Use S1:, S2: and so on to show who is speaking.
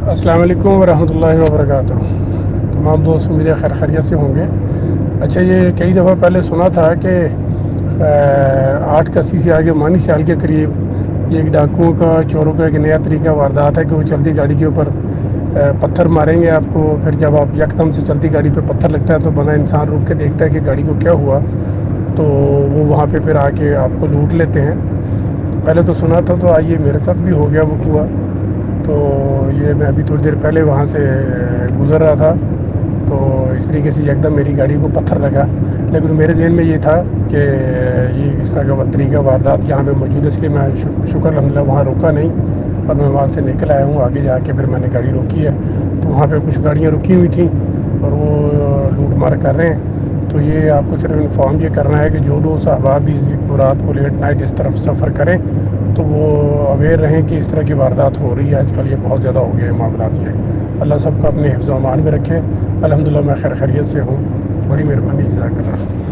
S1: السلام علیکم ورحمۃ اللہ وبرکاتہ۔ تمام دوست امید خیر خیریت سے ہوں گے۔ اچھا، یہ کئی دفعہ پہلے سنا تھا کہ 8 سے آگے مانی سال کے قریب یہ ایک ڈاکوؤں کا چوروں کا ایک نیا طریقہ واردات ہے کہ وہ چلتی گاڑی کے اوپر پتھر ماریں گے آپ کو، پھر جب آپ یکدم سے چلتی گاڑی پہ پتھر لگتا ہے تو بنا انسان رک کے دیکھتا ہے کہ گاڑی کو کیا ہوا، تو وہ وہاں پہ پھر آ کے آپ کو لوٹ لیتے ہیں۔ پہلے تو سنا تھا، تو آئیے میرے ساتھ بھی ہو گیا وقوع۔ تو یہ میں ابھی تھوڑی دیر پہلے وہاں سے گزر رہا تھا، تو اس طریقے سے یکدم میری گاڑی کو پتھر لگا، لیکن میرے ذہن میں یہ تھا کہ یہ اس طرح کا طریقہ واردات یہاں پہ موجود ہے، اس لیے میں شکر الحمدللہ وہاں روکا نہیں، اور میں وہاں سے نکل آیا ہوں۔ آگے جا کے پھر میں نے گاڑی روکی ہے، تو وہاں پہ کچھ گاڑیاں رکی ہوئی تھیں اور وہ لوٹ مار کر رہے ہیں۔ تو یہ آپ کو صرف انفارم یہ کرنا ہے کہ جو دوست احباب بھی رات کو لیٹ نائٹ اس طرف سفر کریں تو وہ اویئر رہیں کہ اس طرح کی واردات ہو رہی ہے آج کل، یہ بہت زیادہ ہو گئے ہیں معاملات یہ۔ اللہ سب کو اپنے حفظ و امان میں رکھے۔ الحمدللہ میں خیر خیریت سے ہوں، بڑی مہربانی، جزاک اللہ۔